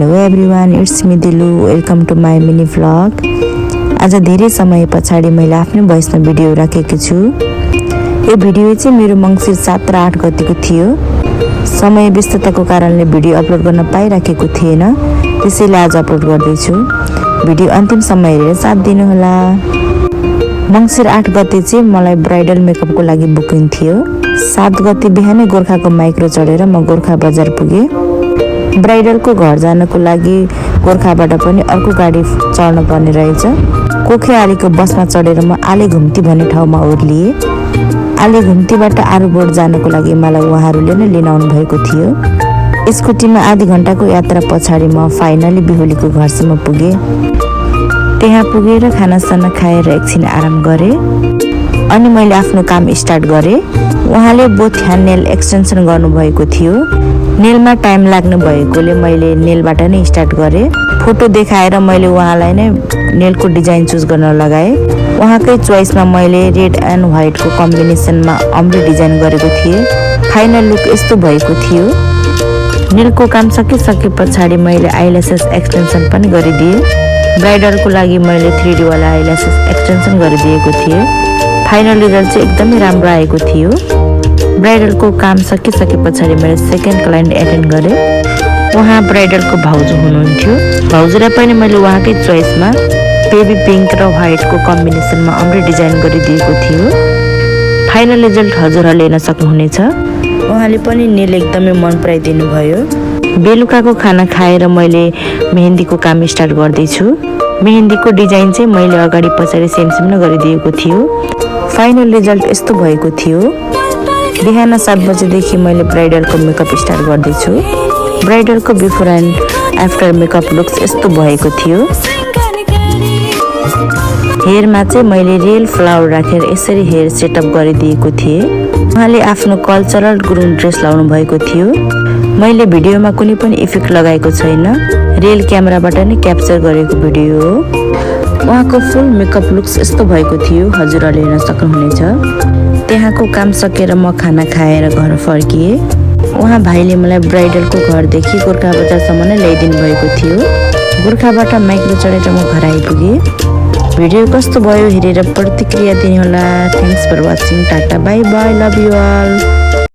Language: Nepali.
Hello everyone, it's me Dilu. Welcome to my mini vlog. आज धेरै समय पछाडि मैले आफ्नै भोइसमा भिडियो राखेको छु। यो भिडियो चाहिँ मेरो मङ्सिर 7 र 8 गतिको थियो। समय व्यस्तताको कारणले भिडियो अपलोड गर्न पाइराखेको थिएन, त्यसैले आज अपलोड गर्दैछु। भिडियो अन्तिमसम्म हेरेर साथ दिनुहोला। मङ्सिर 8 गते चाहिँ मलाई ब्राइडल मेकअपको लागि बुकिङ थियो। 7 गते बिहानै गोर्खाको माइक्रो चढेर म गोर्खा बजार पुगेँ। ब्राइडलको घर जानको लागि गोर्खाबाट पनि अर्को गाडी चढ्न पर्ने रहेछ। कोखेआलीको बसमा चढेर म आले घुम्ती भन्ने ठाउँमा ओर्लिएँ। आले घुम्तीबाट आरुबोट जानको लागि मलाई उहाँहरूले नै लिन आउनु भएको थियो। स्कुटीमा आधी घन्टाको यात्रा पछाडि म फाइनली बिहुलीको घरसम्म पुगेँ। त्यहाँ पुगेर खानासाना खाएर एकछिन आराम गरेँ अनि मैले आफ्नो काम स्टार्ट गरेँ। उहाँले बोथ ह्यान्ड नेल एक्सटेन्सन गर्नुभएको थियो। नेलमा टाइम लाग्ने भएकोले मैले नेलबाट नै स्टार्ट गरेँ। फोटो देखाएर मैले उहाँलाई नै नेलको डिजाइन चुज गर्न लगाएँ। उहाँकै चोइसमा मैले रेड एन्ड व्हाइटको कम्बिनेसनमा अम्ब्रे डिजाइन गरेको थिएँ। फाइनल लुक यस्तो भएको थियो। नेलको काम सके पछाडि मैले आइल्यासेस एक्सटेन्सन पनि गरिदिएँ। ब्राइडलको लागि मैले 3D वाला आइल्यासेस एक्सटेन्सन गरिदिएको थिएँ। फाइनल रिजल्ट चाहिँ एकदमै राम्रो आएको थियो। ब्राइडलको काम सके पछाडि मैले सेकेन्ड क्लाइन्ट एटेन्ड गरेँ। उहाँ ब्राइडलको भाउजू हुनुहुन्थ्यो। भाउजूलाई पनि मैले उहाँकै चोइसमा बेबी पिङ्क र व्हाइटको कम्बिनेसनमा अम्ब्रे डिजाइन गरिदिएको थियो। फाइनल रिजल्ट हजुरहरूले हेर्न सक्नुहुनेछ। उहाँले पनि नेल एकदमै मन पराइदिनु भयो। बेलुकाको खाना खाएर मैले मेहेन्दीको काम स्टार्ट गर्दैछु। मेहेन्दीको डिजाइन चाहिँ मैले अगाडि पछाडि सेम नै गरिदिएको थियो। फाइनल रिजल्ट यस्तो भएको थियो। बिहान 7 बजेदेखि मैले ब्राइडलको मेकअप स्टार्ट गर्दैछु। ब्राइडलको before and after makeup looks यस्तो भएको थियो। हेयरमा चाहिँ मैले रियल फ्लावर राखेर यसरी हेयर सेटअप गरिदिएको थिएँ। उहाँले आफ्नो कल्चरल गुरुङ ड्रेस लाउनु भएको थियो। मैले भिडियोमा कुनै पनि इफेक्ट लगाएको छैन, रियल क्यामेराबाट नै क्याप्चर गरेको भिडियो हो। उहाँको फुल मेकअप लुक्स यस्तो भएको थियो, हजुरहरूले हेर्न सक्नुहुनेछ। त्यहाँको काम सकेर म खाना खाएर घर फर्किएँ। उहाँ भाइले मलाई ब्राइडलको घरदेखि गोर्खा बजारसम्म नै ल्याइदिनु भएको थियो। गोर्खाबाट माइक्रो चढेर म घर आइपुगेँ। भिडियो कस्तो भयो हेरेर प्रतिक्रिया दिनुहोला। Thanks for watching. Tata bye bye, love you all.